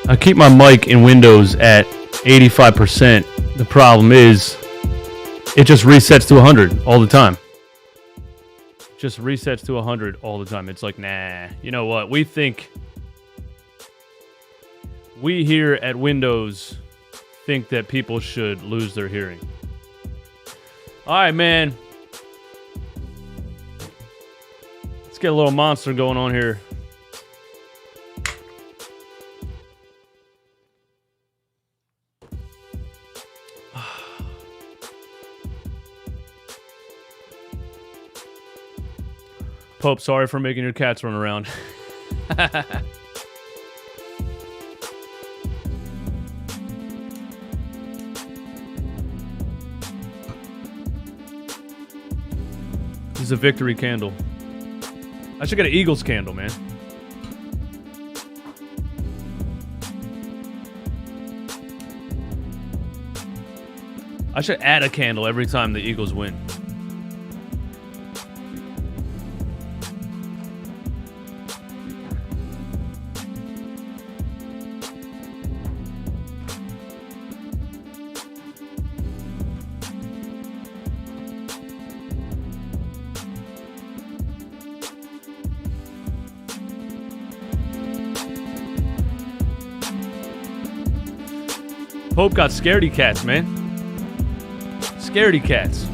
I keep my mic in Windows at 85%. The problem is it just resets to 100 all the time. Just resets to 100 all the time. It's like, nah, you know what? We here at Windows think that people should lose their hearing. All right, man. Let's get a little monster going on here. Pope, sorry for making your cats run around. This is a victory candle. I should get an Eagles candle, man. I should add a candle every time the Eagles win. Pope got scaredy cats, man. Scaredy cats.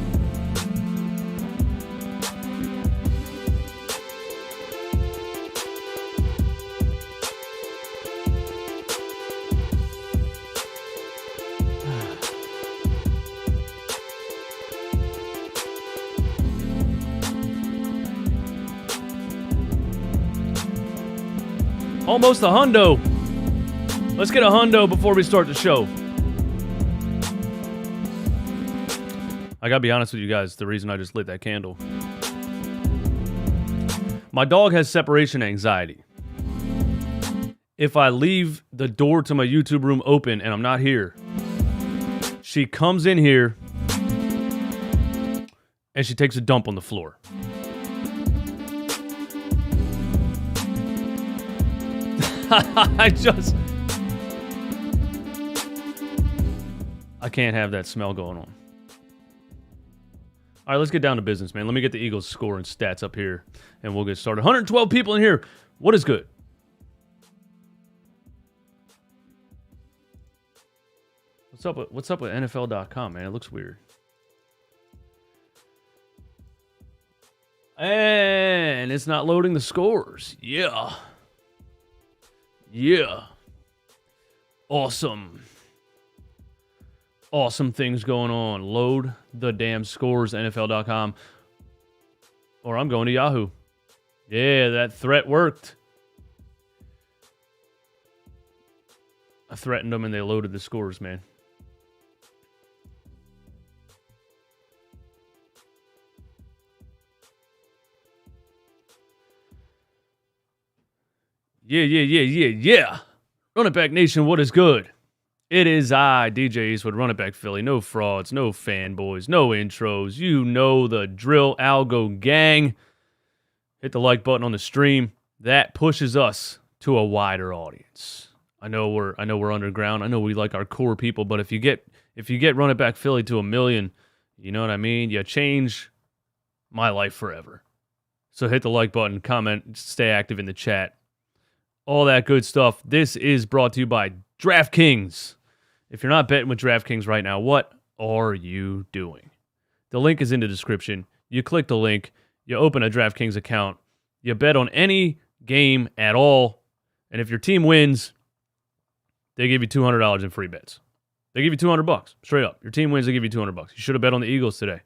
Almost a hundo. Let's get a hundo before we start the show. I gotta be honest with you guys, the reason I just lit that candle. My dog has separation anxiety. If I leave the door to my YouTube room open and I'm not here, she comes in here and she takes a dump on the floor. I can't have that smell going on. All right, let's get down to business, man. Let me get the Eagles score and stats up here, and we'll get started. 112 people in here. What is good? What's up with NFL.com, man? It looks weird. And it's not loading the scores. Yeah. Yeah. Awesome. Awesome things going on. Load the damn scores, NFL.com. Or I'm going to Yahoo. Yeah, that threat worked. I threatened them and they loaded the scores, man. Yeah. Run it back, nation. What is good? It is I, DJ Eastwood, Run It Back Philly. No frauds, no fanboys, no intros. You know the drill, Algo gang. Hit the like button on the stream. That pushes us to a wider audience. I know we're underground. I know we like our core people, but if you get Run It Back Philly to 1 million, you know what I mean? You change my life forever. So hit the like button, comment, stay active in the chat. All that good stuff. This is brought to you by DraftKings. If you're not betting with DraftKings right now, what are you doing? The link is in the description. You click the link, you open a DraftKings account, you bet on any game at all, and if your team wins, they give you $200 in free bets. They give you $200 straight up. Your team wins, they give you $200. You should have bet on the Eagles today.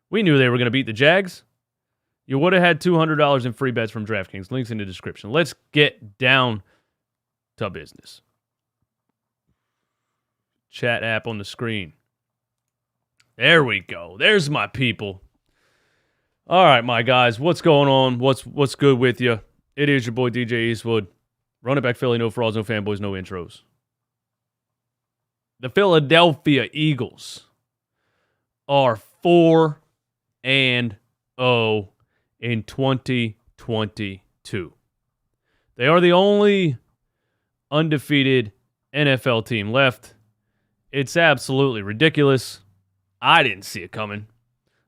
We knew they were going to beat the Jags. You would have had $200 in free bets from DraftKings. Links in the description. Let's get down to business. Chat app on the screen. There we go. There's my people. All right, my guys. What's going on? What's good with you? It is your boy DJ Eastwood. Run it back, Philly. No frauds, no fanboys, no intros. The Philadelphia Eagles are 4-0 in 2022. They are the only undefeated NFL team left. It's absolutely ridiculous. I didn't see it coming.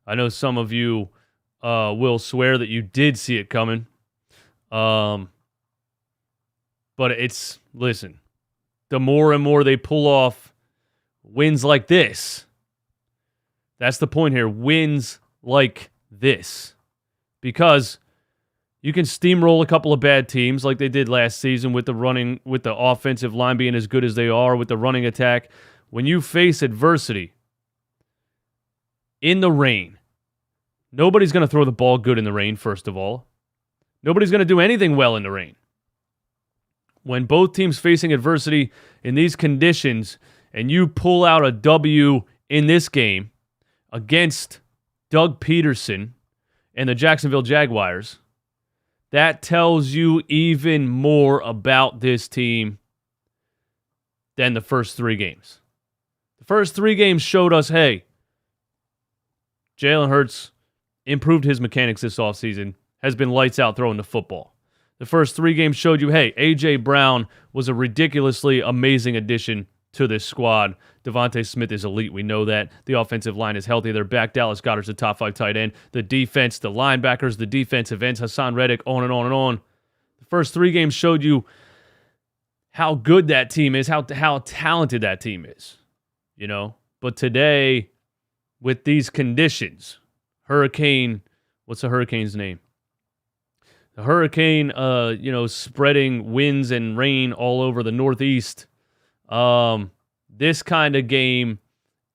I know some of you will swear that you did see it coming. But listen, the more and more they pull off wins like this, that's the point here, wins like this. Because you can steamroll a couple of bad teams like they did last season with the offensive line being as good as they are, with the running attack. When you face adversity in the rain, nobody's going to throw the ball good in the rain, first of all. Nobody's going to do anything well in the rain. When both teams facing adversity in these conditions and you pull out a W in this game against Doug Peterson and the Jacksonville Jaguars, that tells you even more about this team than the first 3 games. The first 3 games showed us, hey, Jalen Hurts improved his mechanics this offseason, has been lights out throwing the football. The first 3 games showed you, hey, A.J. Brown was a ridiculously amazing addition to this squad. Devontae Smith is elite. We know that. The offensive line is healthy. They're back. Dallas Goedert's the top 5 tight end. The defense, the linebackers, the defensive ends, Hassan Reddick, on and on and on. The first 3 games showed you how good that team is, how talented that team is. You know? But today, with these conditions, what's the Hurricane's name? The Hurricane, spreading winds and rain all over the Northeast. This kind of game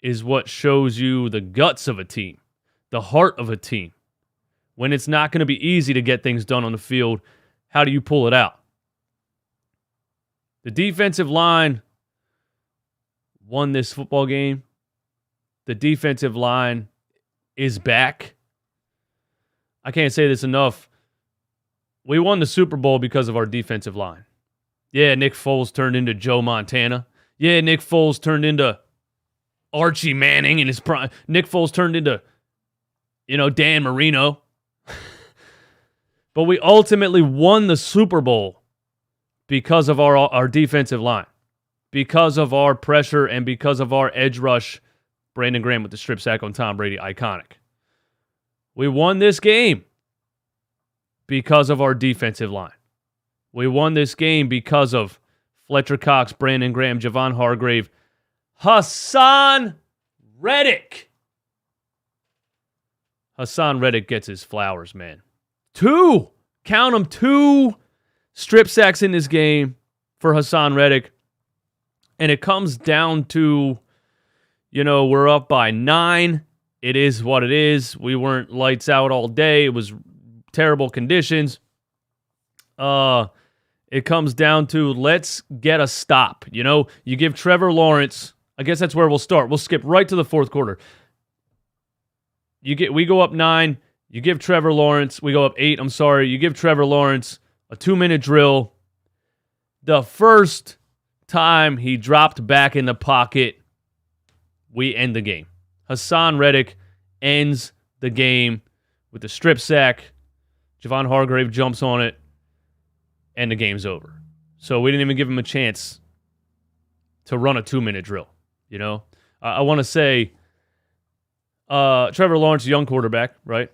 is what shows you the guts of a team, the heart of a team. When it's not going to be easy to get things done on the field, how do you pull it out? The defensive line won this football game. The defensive line is back. I can't say this enough. We won the Super Bowl because of our defensive line. Yeah, Nick Foles turned into Joe Montana. Yeah, Nick Foles turned into Archie Manning in his prime. Nick Foles turned into, Dan Marino. But we ultimately won the Super Bowl because of our defensive line, because of our pressure, and because of our edge rush. Brandon Graham with the strip sack on Tom Brady, iconic. We won this game because of our defensive line. We won this game because of Fletcher Cox, Brandon Graham, Javon Hargrave, Hassan Reddick. Hassan Reddick gets his flowers, man. 2, count them, 2 strip sacks in this game for Hassan Reddick. And it comes down to, we're up by 9. It is what it is. We weren't lights out all day. It was terrible conditions. It comes down to let's get a stop. You give Trevor Lawrence, I guess that's where we'll start. We'll skip right to the fourth quarter. We go up 9. You give Trevor Lawrence, we go up 8, I'm sorry. You give Trevor Lawrence a 2-minute drill. The first time he dropped back in the pocket, we end the game. Hassan Reddick ends the game with the strip sack. Javon Hargrave jumps on it, and the game's over. So we didn't even give him a chance to run a 2-minute drill. I want to say Trevor Lawrence, young quarterback, right?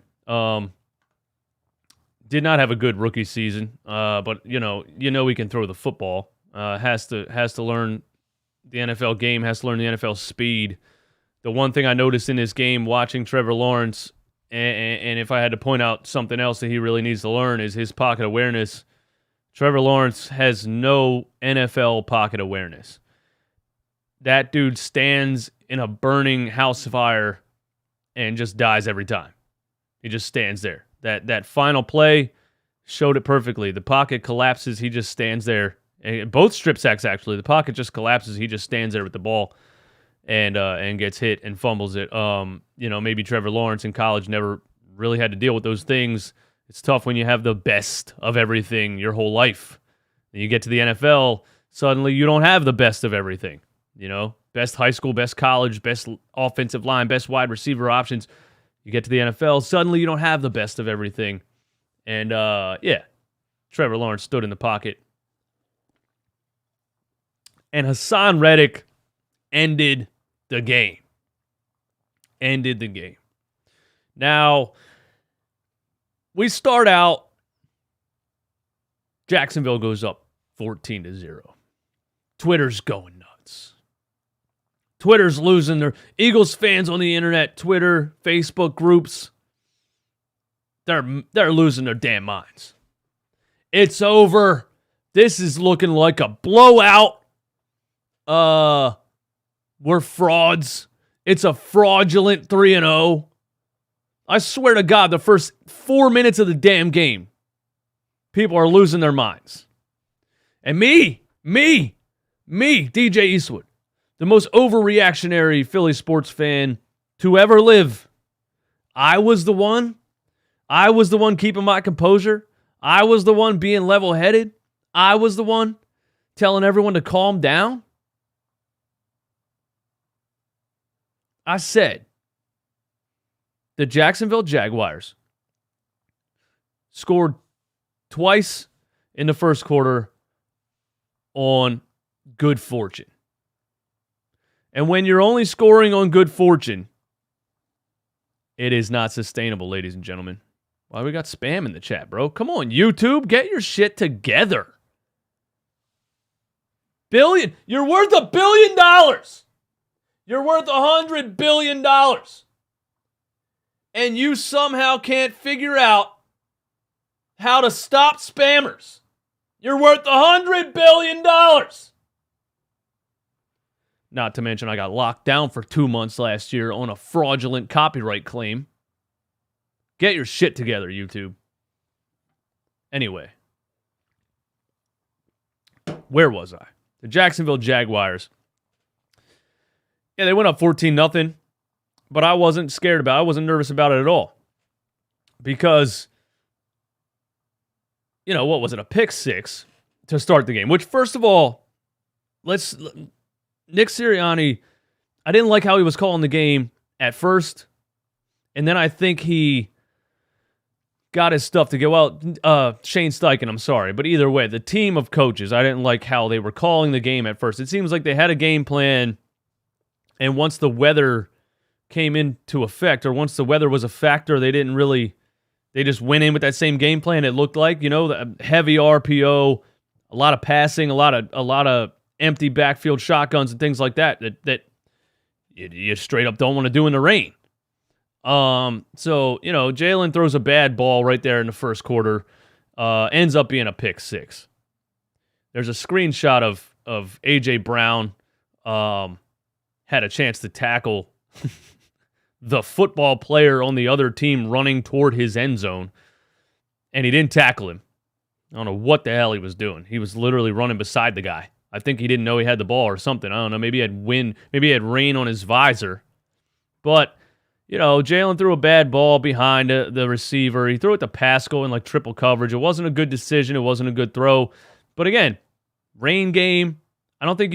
Did not have a good rookie season, but he can throw the football. Has to learn the NFL game, has to learn the NFL speed. The one thing I noticed in this game watching Trevor Lawrence, and if I had to point out something else that he really needs to learn, is his pocket awareness. Trevor Lawrence has no NFL pocket awareness. That dude stands in a burning house fire and just dies every time. He just stands there. That final play showed it perfectly. The pocket collapses. He just stands there. And both strip sacks, actually. The pocket just collapses. He just stands there with the ball and gets hit and fumbles it. Maybe Trevor Lawrence in college never really had to deal with those things. It's tough when you have the best of everything your whole life. And you get to the NFL, suddenly you don't have the best of everything. Best high school, best college, best offensive line, best wide receiver options. You get to the NFL, suddenly you don't have the best of everything. And, Trevor Lawrence stood in the pocket And Hassan Reddick ended the game. Ended the game. Now, we start out, Jacksonville goes up 14-0. Twitter's going nuts. Twitter's losing their Eagles fans on the internet, Twitter, Facebook groups. They're losing their damn minds. It's over. This is looking like a blowout. We're frauds. It's a fraudulent 3-0. I swear to God, the first 4 minutes of the damn game, people are losing their minds. And me, DJ Eastwood, the most overreactionary Philly sports fan to ever live. I was the one keeping my composure. I was the one being level-headed. I was the one telling everyone to calm down. I said the Jacksonville Jaguars scored twice in the first quarter on good fortune. And when you're only scoring on good fortune, it is not sustainable, ladies and gentlemen. Why we got spam in the chat, bro? Come on, YouTube, get your shit together. You're worth $1 billion. You're worth $100 billion. And you somehow can't figure out how to stop spammers. You're worth $100 billion. Not to mention I got locked down for 2 months last year on a fraudulent copyright claim. Get your shit together, YouTube. Anyway. Where was I? The Jacksonville Jaguars. Yeah, they went up 14-0, but I wasn't scared about it. I wasn't nervous about it at all. Because, what was it? A pick six to start the game. Which, first of all, Nick Sirianni, I didn't like how he was calling the game at first. And then I think he got his stuff together. Well, Shane Steichen, I'm sorry. But either way, the team of coaches, I didn't like how they were calling the game at first. It seems like they had a game plan, and once the weather came into effect, or once the weather was a factor, they just went in with that same game plan. It looked like, the heavy RPO, a lot of passing, a lot of empty backfield shotguns and things like that you straight up don't want to do in the rain. So, Jalen throws a bad ball right there in the first quarter, ends up being a pick six. There's a screenshot of A.J. Brown had a chance to tackle the football player on the other team running toward his end zone, and he didn't tackle him. I don't know what the hell he was doing. He was literally running beside the guy. I think he didn't know he had the ball or something. I don't know. Maybe he had rain on his visor. But, Jalen threw a bad ball behind the receiver. He threw it to Pascal in triple coverage. It wasn't a good decision. It wasn't a good throw. But again, rain game. I don't think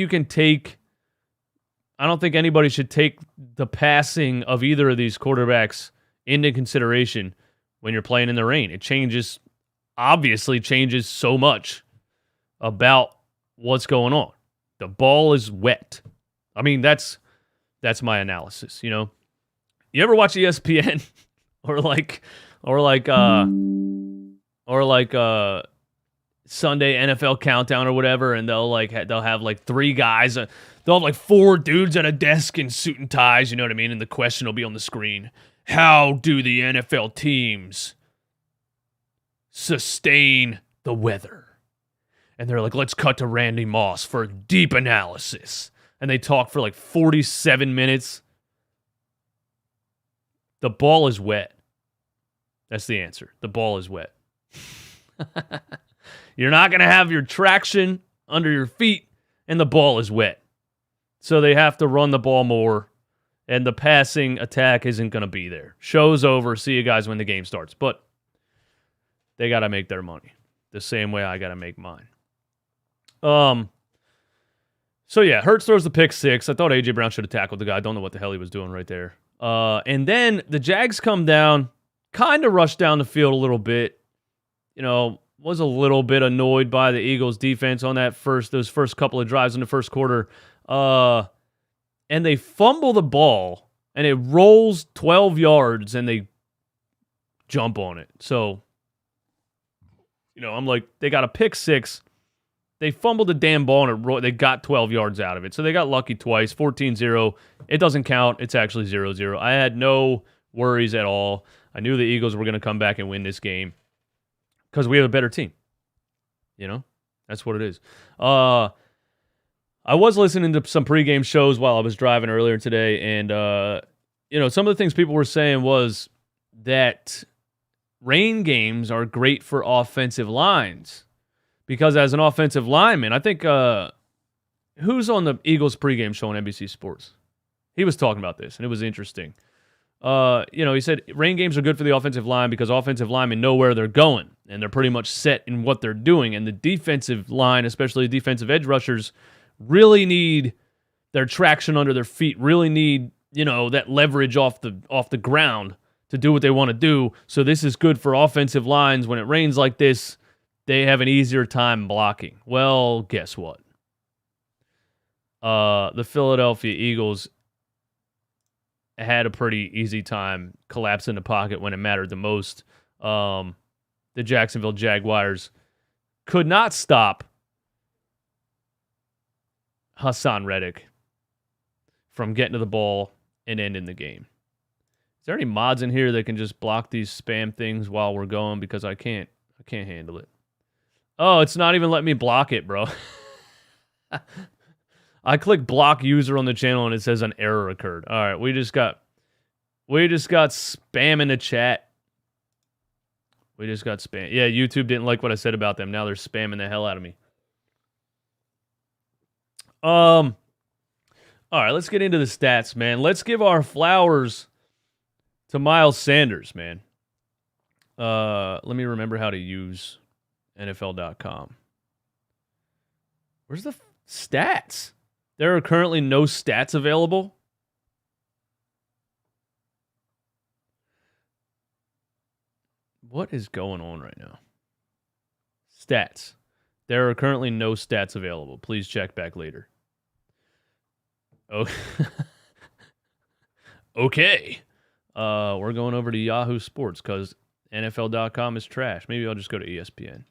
anybody should take the passing of either of these quarterbacks into consideration when you're playing in the rain. It obviously changes so much about what's going on. The ball is wet. I mean, that's my analysis, You ever watch ESPN or Sunday NFL Countdown or whatever, and they'll have three guys, they'll have 4 dudes at a desk in suit and ties, you know what I mean? And the question will be on the screen: how do the NFL teams sustain the weather? And they're like, let's cut to Randy Moss for deep analysis. And they talk for 47 minutes. The ball is wet. That's the answer. The ball is wet. You're not going to have your traction under your feet, and the ball is wet. So they have to run the ball more, and the passing attack isn't going to be there. Show's over. See you guys when the game starts. But they got to make their money the same way I got to make mine. So yeah, Hurts throws the pick six. I thought A.J. Brown should have tackled the guy. I don't know what the hell he was doing right there. And then the Jags come down, kind of rush down the field a little bit. was a little bit annoyed by the Eagles defense on those first couple of drives in the first quarter. And they fumble the ball, and it rolls 12 yards, and they jump on it. So, I'm like, they got a pick six. They fumbled the damn ball, and they got 12 yards out of it. So they got lucky twice, 14-0. It doesn't count. It's actually 0-0. I had no worries at all. I knew the Eagles were going to come back and win this game because we have a better team. That's what it is. I was listening to some pregame shows while I was driving earlier today, and, some of the things people were saying was that rain games are great for offensive lines. Because as an offensive lineman, I think, who's on the Eagles pregame show on NBC Sports? He was talking about this, and it was interesting. He said rain games are good for the offensive line because offensive linemen know where they're going, and they're pretty much set in what they're doing. And the defensive line, especially defensive edge rushers, really need their traction under their feet, really need, that leverage off the ground to do what they want to do. So this is good for offensive lines. When it rains like this, they have an easier time blocking. Well, guess what? The Philadelphia Eagles had a pretty easy time collapsing the pocket when it mattered the most. The Jacksonville Jaguars could not stop Hassan Reddick from getting to the ball and ending the game. Is there any mods in here that can just block these spam things while we're going? Because I can't handle it. Oh, it's not even letting me block it, bro. I click block user on the channel and it says an error occurred. All right, we just got spam in the chat. We just got spam. Yeah, YouTube didn't like what I said about them. Now they're spamming the hell out of me. All right, let's get into the stats, man. Let's give our flowers to Miles Sanders, man. Let me remember how to use NFL.com. Where's the stats? There are currently no stats available. What is going on right now? Stats. There are currently no stats available. Please check back later. Oh, okay. We're going over to Yahoo Sports because NFL.com is trash. Maybe I'll just go to ESPN.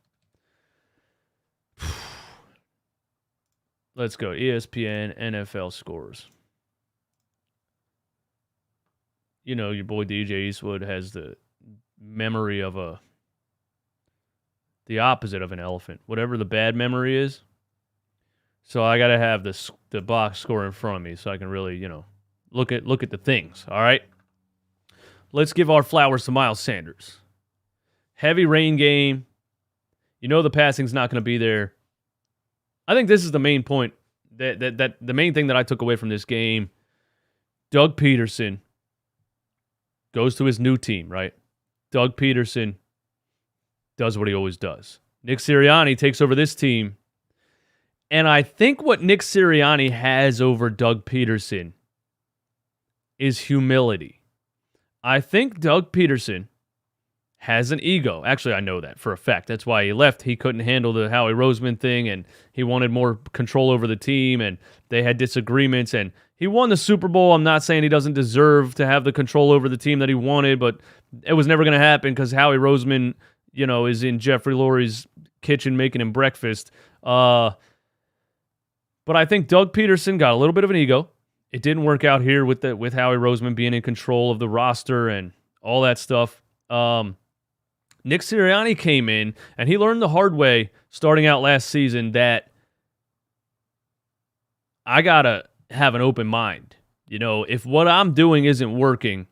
Let's go. ESPN NFL scores. Your boy DJ Eastwood has the memory of the opposite of an elephant. Whatever the bad memory is. So I got to have the box score in front of me so I can really, look at the things. All right. Let's give our flowers to Miles Sanders. Heavy rain game. The passing's not going to be there. I think this is the main point, that the main thing that I took away from this game. Doug Peterson goes to his new team, right? Doug Peterson does what he always does. Nick Sirianni takes over this team. And I think what Nick Sirianni has over Doug Peterson is humility. I think Doug Peterson has an ego. Actually, I know that for a fact. That's why he left. He couldn't handle the Howie Roseman thing, and he wanted more control over the team, and they had disagreements, and he won the Super Bowl. I'm not saying he doesn't deserve to have the control over the team that he wanted, but it was never going to happen because Howie Roseman, is in Jeffrey Lurie's kitchen making him breakfast. But I think Doug Peterson got a little bit of an ego. It didn't work out here with Howie Roseman being in control of the roster and all that stuff. Nick Sirianni came in, and he learned the hard way starting out last season that I got to have an open mind. If what I'm doing isn't working,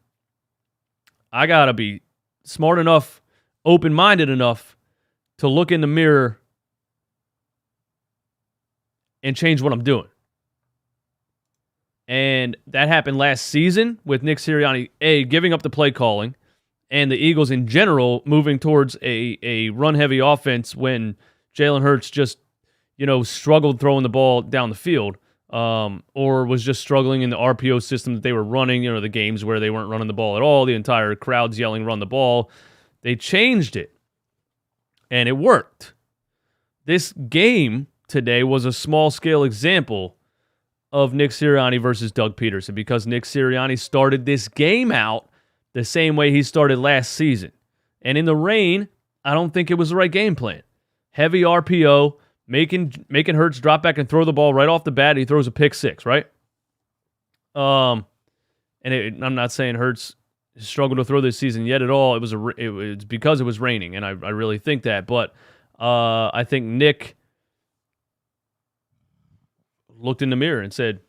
I got to be smart enough, open-minded enough to look in the mirror and change what I'm doing. And that happened last season with Nick Sirianni, giving up the play calling, and the Eagles in general moving towards a run-heavy offense when Jalen Hurts just, struggled throwing the ball down the field, or was just struggling in the RPO system that they were running, the games where they weren't running the ball at all, the entire crowd's yelling, run the ball. They changed it. And it worked. This game today was a small-scale example of Nick Sirianni versus Doug Peterson because Nick Sirianni started this game out the same way he started last season. And in the rain, I don't think it was the right game plan. Heavy RPO, making Hurts drop back and throw the ball right off the bat. He throws a pick six, right? I'm not saying Hurts struggled to throw this season yet at all. It was because it was raining, and I really think that. But I think Nick looked in the mirror and said,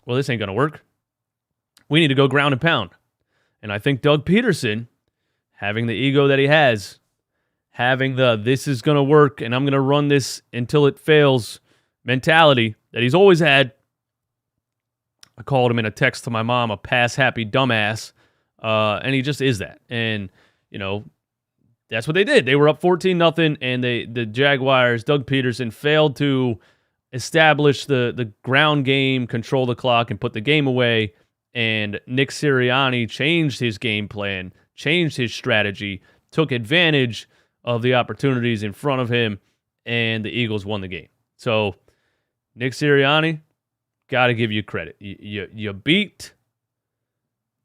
well, this ain't going to work. We need to go ground and pound. And I think Doug Peterson, having the ego that he has, having this is going to work and I'm going to run this until it fails mentality that he's always had. I called him in a text to my mom a pass-happy dumbass, and he just is that. And, that's what they did. They were up 14-0, and the Jaguars, Doug Peterson, failed to establish the ground game, control the clock, and put the game away. And Nick Sirianni changed his game plan, changed his strategy, took advantage of the opportunities in front of him, and the Eagles won the game. So, Nick Sirianni, got to give you credit. You beat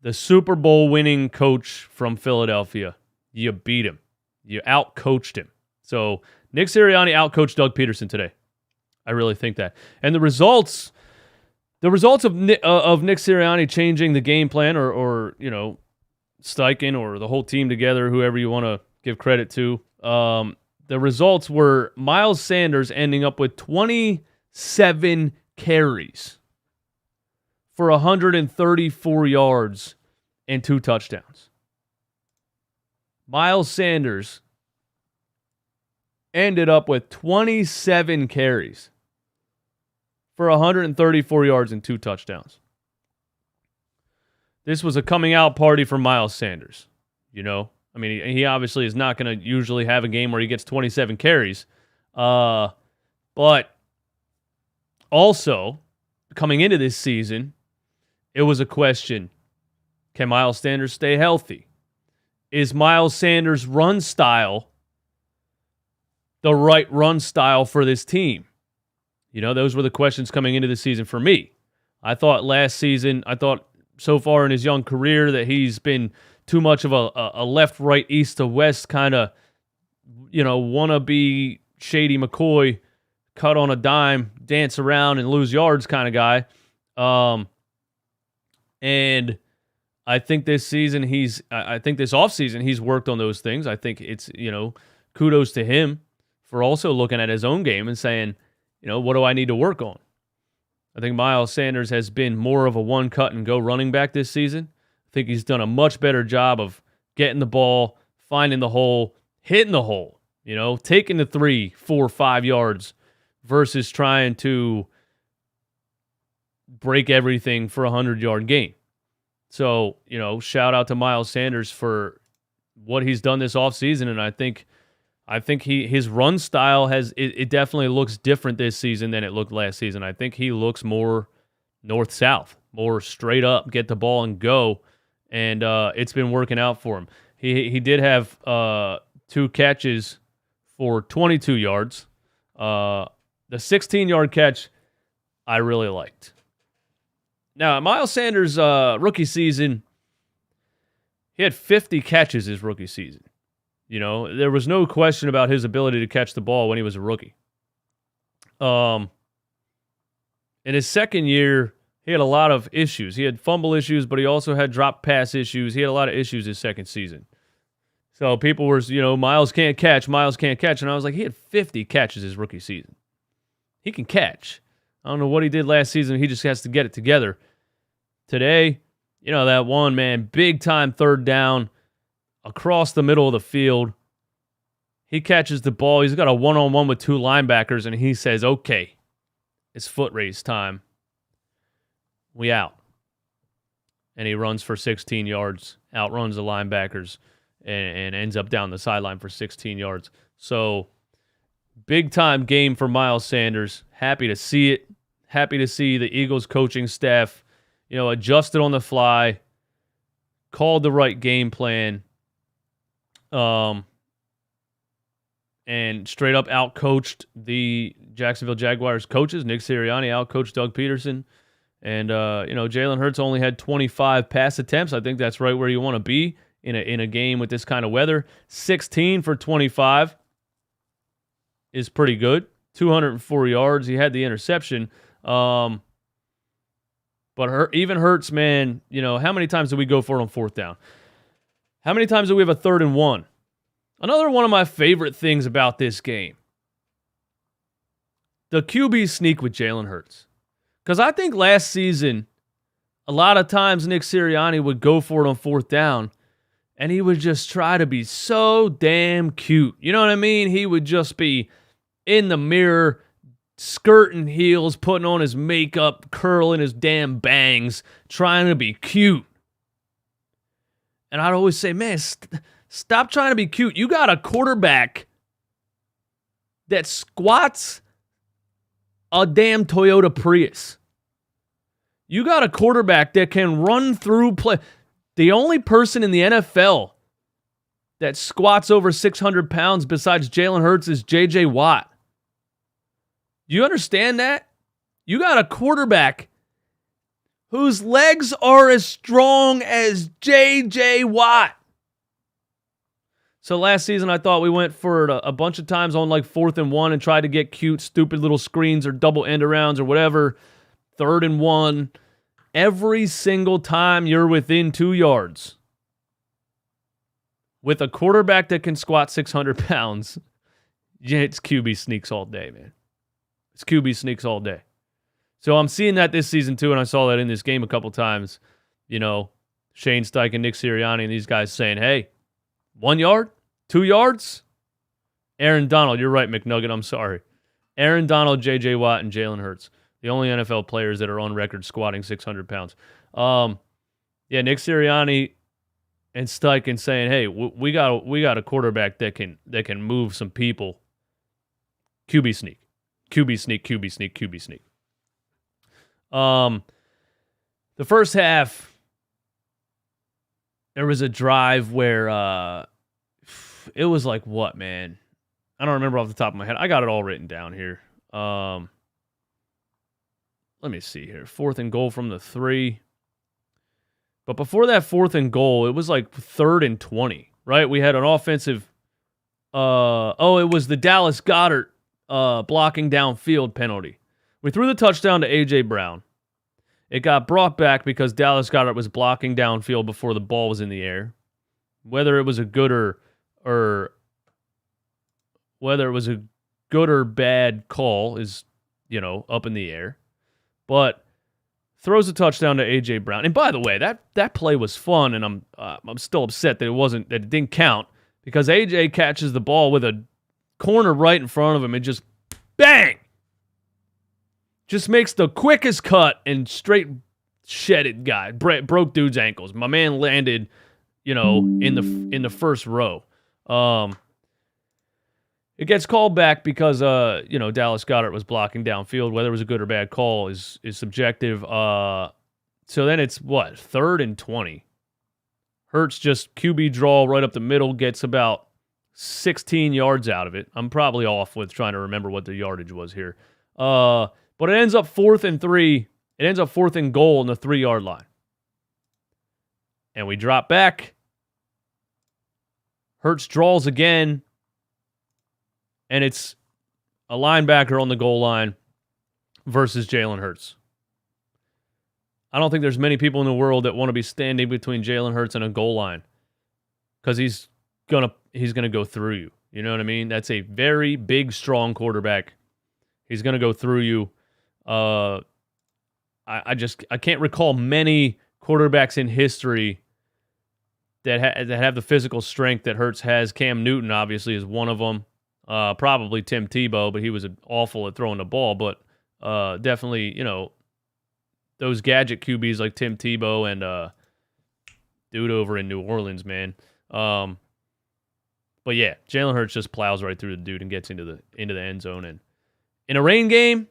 the Super Bowl winning coach from Philadelphia. You beat him. You out-coached him. So, Nick Sirianni out-coached Doug Peterson today. I really think that. And the results of Nick Sirianni changing the game plan or Steichen or the whole team together, whoever you want to give credit to, the results were Miles Sanders ending up with 27 carries for 134 yards and 2 touchdowns. Miles Sanders ended up with 27 carries for 134 yards and 2 touchdowns. This was a coming out party for Miles Sanders. I mean, he obviously is not going to usually have a game where he gets 27 carries. But also, coming into this season, it was a question, can Miles Sanders stay healthy? Is Miles Sanders' run style the right run style for this team? Those were the questions coming into the season for me. I thought so far in his young career that he's been too much of a left, right, east to west kind of, wannabe Shady McCoy, cut on a dime, dance around and lose yards kind of guy. And I think this season this offseason he's worked on those things. I think it's, kudos to him for also looking at his own game and saying, what do I need to work on? I think Miles Sanders has been more of a one-cut-and-go running back this season. I think he's done a much better job of getting the ball, finding the hole, hitting the hole, taking the 3, 4, 5 yards versus trying to break everything for a 100-yard gain. So, shout out to Miles Sanders for what he's done this offseason, and I think his run style it definitely looks different this season than it looked last season. I think he looks more north-south, more straight up, get the ball and go, and it's been working out for him. He did have 2 catches for 22 yards. The 16-yard catch I really liked. Now, Miles Sanders' rookie season, he had 50 catches his rookie season. There was no question about his ability to catch the ball when he was a rookie. In his second year, he had a lot of issues. He had fumble issues, but he also had drop pass issues. He had a lot of issues his second season. So people were, Miles can't catch. And I was like, he had 50 catches his rookie season. He can catch. I don't know what he did last season. He just has to get it together. Today, that one, man, big-time third down across the middle of the field. He catches the ball. He's got a one-on-one with 2 linebackers, and he says, okay, it's foot race time. We out. And he runs for 16 yards, outruns the linebackers, and ends up down the sideline for 16 yards. So, big-time game for Miles Sanders. Happy to see it. Happy to see the Eagles coaching staff, adjusted on the fly, called the right game plan, and straight up outcoached the Jacksonville Jaguars coaches. Nick Sirianni outcoached Doug Peterson. And, Jalen Hurts only had 25 pass attempts. I think that's right where you want to be in a game with this kind of weather. 16 for 25 is pretty good. 204 yards. He had the interception. But even Hurts, man, how many times do we go for it on fourth down? How many times do we have a 3rd and 1? Another one of my favorite things about this game, the QB sneak with Jalen Hurts. Because I think last season, a lot of times Nick Sirianni would go for it on fourth down, and he would just try to be so damn cute. You know what I mean? He would just be in the mirror, skirting heels, putting on his makeup, curling his damn bangs, trying to be cute. And I'd always say, man, stop trying to be cute. You got a quarterback that squats a damn Toyota Prius. You got a quarterback that can run through play. The only person in the NFL that squats over 600 pounds besides Jalen Hurts is J.J. Watt. You understand that? You got a quarterback whose legs are as strong as J.J. Watt. So last season, I thought we went for it a bunch of times on like 4th and 1 and tried to get cute, stupid little screens or double end arounds or whatever. 3rd and 1. Every single time you're within 2 yards with a quarterback that can squat 600 pounds, it's QB sneaks all day, man. It's QB sneaks all day. So I'm seeing that this season too, and I saw that in this game a couple times. Shane Steichen, Nick Sirianni, and these guys saying, hey, 1 yard? 2 yards? Aaron Donald, you're right, McNugget, I'm sorry. Aaron Donald, J.J. Watt, and Jalen Hurts. The only NFL players that are on record squatting 600 pounds. Nick Sirianni and Steichen saying, hey, we got a quarterback that can move some people. QB sneak. QB sneak, QB sneak, QB sneak. The first half, there was a drive where it was like what, man? I don't remember off the top of my head. I got it all written down here. Let me see here. 4th and goal from the 3. But before that 4th and goal, it was like 3rd and 20, right? We had an offensive. It was the Dallas Goedert blocking downfield penalty. We threw the touchdown to A.J. Brown. It got brought back because Dallas Goedert was blocking downfield before the ball was in the air. Whether it was a good or bad call is, up in the air. But throws a touchdown to A.J. Brown. And by the way, that play was fun, and I'm still upset that it didn't count because A.J. catches the ball with a corner right in front of him and just bang! Just makes the quickest cut and straight shedded guy. Broke dude's ankles. My man landed, in the first row. It gets called back because, Dallas Goedert was blocking downfield. Whether it was a good or bad call is subjective. So then it's, 3rd and 20. Hurts just QB draw right up the middle, gets about 16 yards out of it. I'm probably off with trying to remember what the yardage was here. But it ends up 4th and 3. It ends up 4th and goal on the 3-yard line. And we drop back. Hurts draws again. And it's a linebacker on the goal line versus Jalen Hurts. I don't think there's many people in the world that want to be standing between Jalen Hurts and a goal line because he's gonna go through you. You know what I mean? That's a very big, strong quarterback. He's gonna go through you. I can't recall many quarterbacks in history that have the physical strength that Hurts has. Cam Newton obviously is one of them. Probably Tim Tebow, but he was awful at throwing the ball. But definitely, those gadget QBs like Tim Tebow and dude over in New Orleans, man. But yeah, Jalen Hurts just plows right through the dude and gets into the end zone. And in a rain game,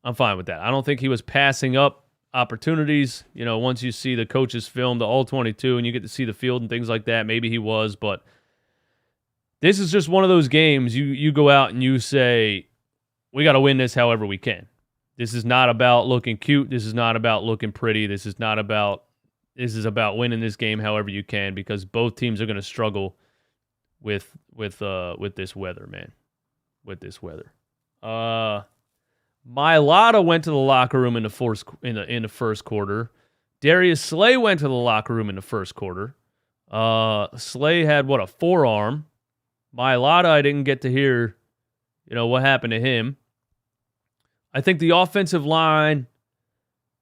I'm fine with that. I don't think he was passing up opportunities. Once you see the coaches film the all-22 and you get to see the field and things like that, maybe he was, but this is just one of those games you go out and you say, we got to win this however we can. This is not about looking cute. This is not about looking pretty. This is about winning this game however you can, because both teams are going to struggle with this weather, man. With this weather. Mailata went to the locker room in the first quarter. Darius Slay went to the locker room in the first quarter. Slay had a forearm. Mailata, I didn't get to hear, what happened to him. I think the offensive line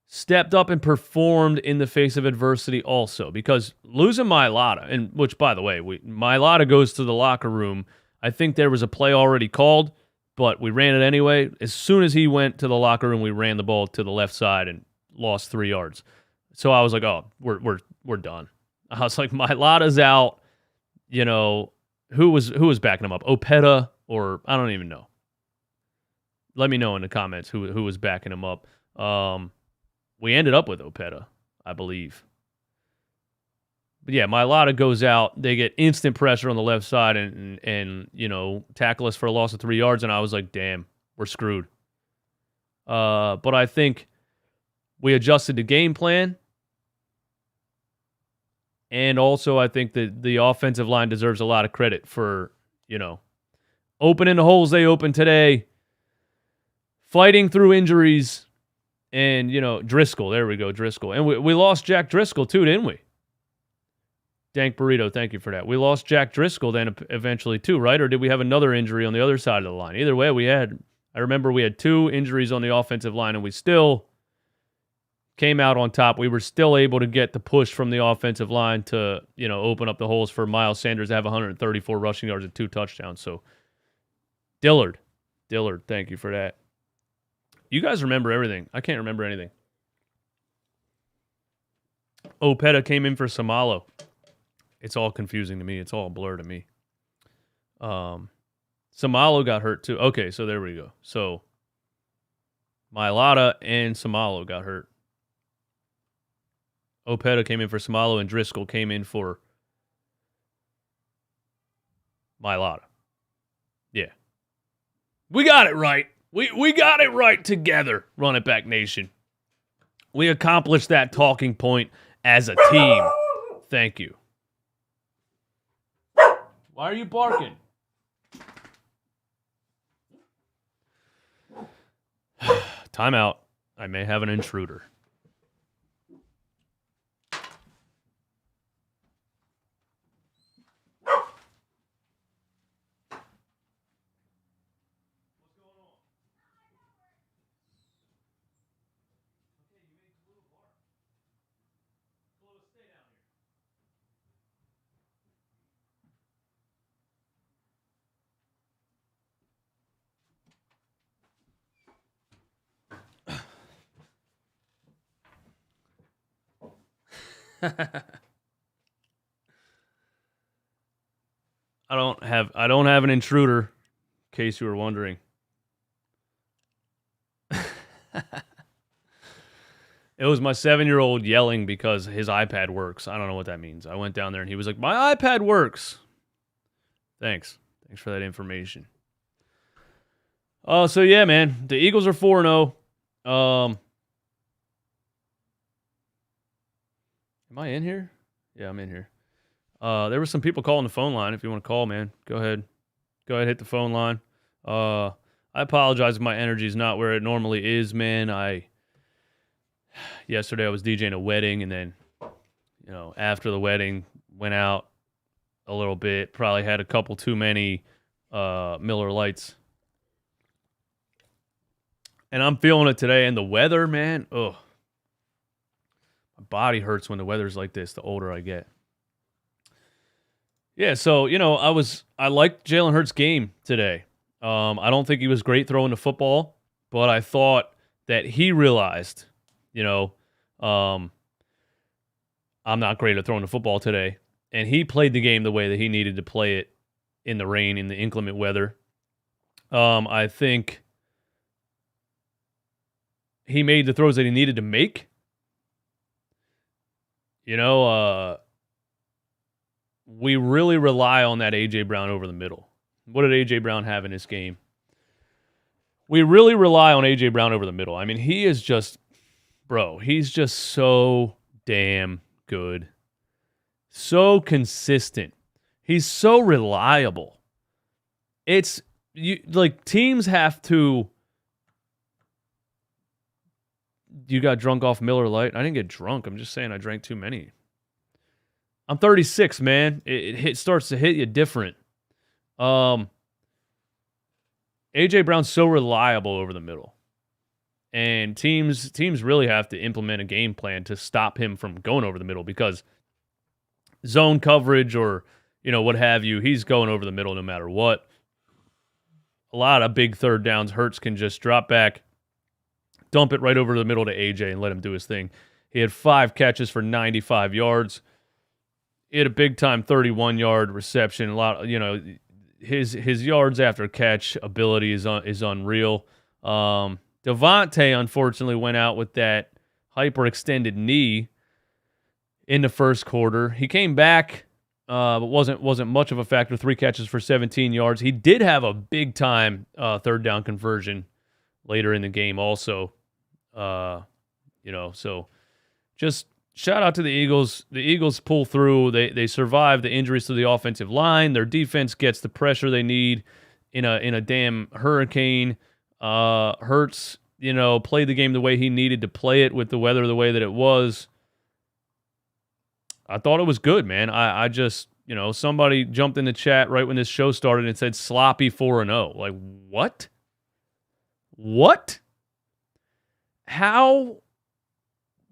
stepped up and performed in the face of adversity also, because losing Mailata, and which, by the way, Mailata goes to the locker room. I think there was a play already called, but we ran it anyway. As soon as he went to the locker room, we ran the ball to the left side and lost 3 yards. So I was like, oh, we're done. I was like, Mailata's out. Who was backing him up? Opeta, or I don't even know. Let me know in the comments who was backing him up. We ended up with Opeta, I believe. But yeah, Mailata goes out. They get instant pressure on the left side and tackle us for a loss of 3 yards. And I was like, damn, we're screwed. But I think we adjusted the game plan. And also, I think that the offensive line deserves a lot of credit for, opening the holes they opened today, fighting through injuries, and, Driscoll. There we go, Driscoll. And we lost Jack Driscoll too, didn't we? Dank Burrito, thank you for that. We lost Jack Driscoll then eventually too, right? Or did we have another injury on the other side of the line? Either way, I remember we had 2 injuries on the offensive line, and we still came out on top. We were still able to get the push from the offensive line to, open up the holes for Miles Sanders to have 134 rushing yards and 2 touchdowns. So, Dillard, thank you for that. You guys remember everything. I can't remember anything. Opeta came in for Samalo. It's all confusing to me. It's all a blur to me. Samalo got hurt too. Okay, so there we go. So, Mailata and Samalo got hurt. Opeta came in for Samalo, and Driscoll came in for Mailata. Yeah. We got it right. We got it right together, Run It Back Nation. We accomplished that talking point as a team. Thank you. Why are you barking? Timeout. I may have an intruder. I don't have an intruder, in case you were wondering. It was my 7-year-old yelling because his iPad works. I don't know what that means. I went down there and he was like, "My iPad works." Thanks for that information. So yeah, man, the Eagles are 4-0. Am I in here? Yeah, I'm in here. There were some people calling the phone line. If you want to call, man, go ahead, hit the phone line. I apologize if my energy is not where it normally is, man. Yesterday I was DJing a wedding, and then, after the wedding, went out a little bit. Probably had a couple too many Miller Lights. And I'm feeling it today. And the weather, man, ugh. My body hurts when the weather's like this, the older I get. Yeah, so, I liked Jalen Hurts' game today. I don't think he was great throwing the football, but I thought that he realized, I'm not great at throwing the football today. And he played the game the way that he needed to play it in the rain, in the inclement weather. I think he made the throws that he needed to make. we really rely on that A.J. Brown over the middle. What did A.J. Brown have in this game? We really rely on A.J. Brown over the middle. I mean, he is just, bro, he's just so damn good. So consistent. He's so reliable. It's, teams have to. You got drunk off Miller Lite? I didn't get drunk. I'm just saying I drank too many. I'm 36, man. It starts to hit you different. A.J. Brown's so reliable over the middle. And teams really have to implement a game plan to stop him from going over the middle, because zone coverage or, what have you, he's going over the middle no matter what. A lot of big third downs, Hurts can just drop back, dump it right over the middle to A.J. and let him do his thing. He had 5 catches for 95 yards. He had a big-time 31-yard reception. A lot, his yards after catch ability is unreal. Devontae, unfortunately, went out with that hyperextended knee in the first quarter. He came back, but wasn't much of a factor. 3 catches for 17 yards. He did have a big-time third down conversion later in the game also. So just shout out to the Eagles. The Eagles pull through. They survive the injuries to the offensive line. Their defense gets the pressure they need in a damn hurricane. Hurts, played the game the way he needed to play it with the weather the way that it was. I thought it was good, man. I just, somebody jumped in the chat right when this show started and said sloppy 4-0. Like, what? What? How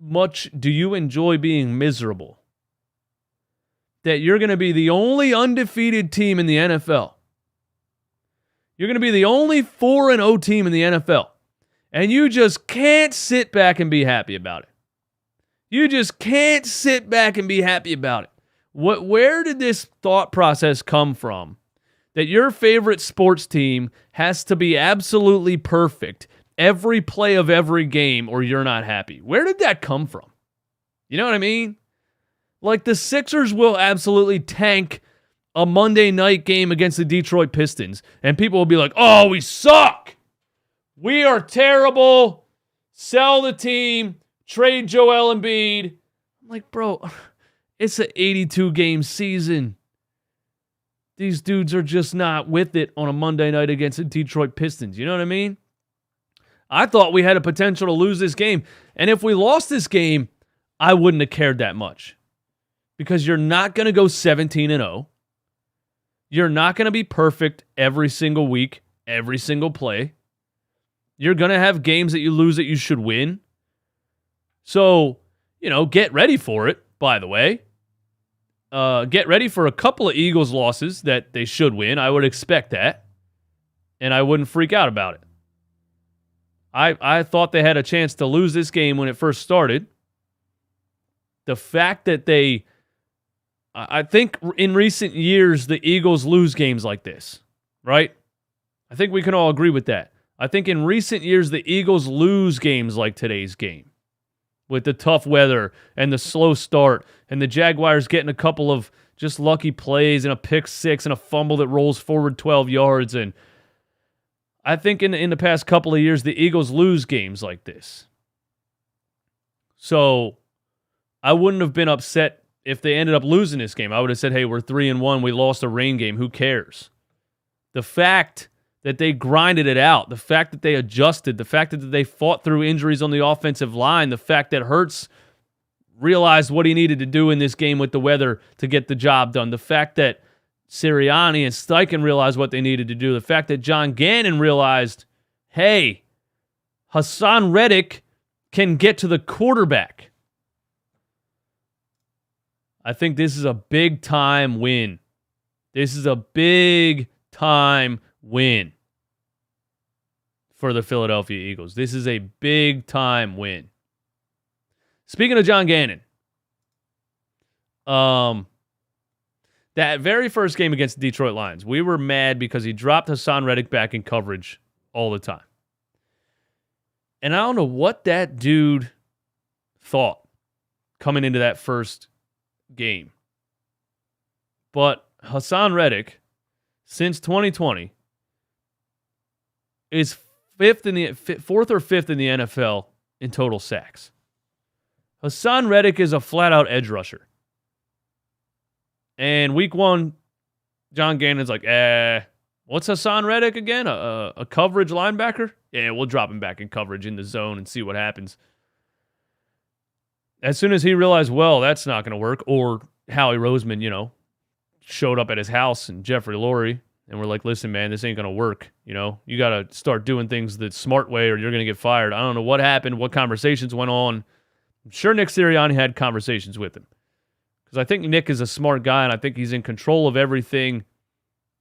much do you enjoy being miserable that you're going to be the only undefeated team in the NFL? You're going to be the only 4-0 team in the NFL, and you just can't sit back and be happy about it. You just can't sit back and be happy about it. Where did this thought process come from that your favorite sports team has to be absolutely perfect every play of every game or you're not happy? Where did that come from? You know what I mean? Like, the Sixers will absolutely tank a Monday night game against the Detroit Pistons, and people will be like, oh, we suck. We are terrible. Sell the team. Trade Joel Embiid. I'm like, bro, it's an 82-game season. These dudes are just not with it on a Monday night against the Detroit Pistons. You know what I mean? I thought we had a potential to lose this game. And if we lost this game, I wouldn't have cared that much. Because you're not going to go 17-0. You're not going to be perfect every single week, every single play. You're going to have games that you lose that you should win. So, get ready for it, by the way. Get ready for a couple of Eagles losses that they should win. I would expect that. And I wouldn't freak out about it. I thought they had a chance to lose this game when it first started. The fact that I think in recent years, the Eagles lose games like this, right? I think we can all agree with that. I think in recent years, the Eagles lose games like today's game with the tough weather and the slow start and the Jaguars getting a couple of just lucky plays and a pick six and a fumble that rolls forward 12 yards. And I think in the past couple of years, the Eagles lose games like this. So I wouldn't have been upset if they ended up losing this game. I would have said, hey, we're 3-1. We lost a rain game. Who cares? The fact that they grinded it out, the fact that they adjusted, the fact that they fought through injuries on the offensive line, the fact that Hurts realized what he needed to do in this game with the weather to get the job done, the fact that Sirianni and Steichen realized what they needed to do, the fact that John Gannon realized, hey, Hassan Reddick can get to the quarterback. I think this is a big-time win. This is a big-time win for the Philadelphia Eagles. This is a big-time win. Speaking of John Gannon, that very first game against the Detroit Lions, we were mad because he dropped Hassan Reddick back in coverage all the time. And I don't know what that dude thought coming into that first game. But Hassan Reddick, since 2020, is fourth or fifth in the NFL in total sacks. Hassan Reddick is a flat-out edge rusher. And week 1, John Gannon's like, what's Hassan Reddick again? A coverage linebacker? Yeah, we'll drop him back in coverage in the zone and see what happens. As soon as he realized, well, that's not going to work, or Howie Roseman, showed up at his house and Jeffrey Lurie, and we're like, listen, man, this ain't going to work. You got to start doing things the smart way or you're going to get fired. I don't know what happened, what conversations went on. I'm sure Nick Sirianni had conversations with him. Because I think Nick is a smart guy, and I think he's in control of everything.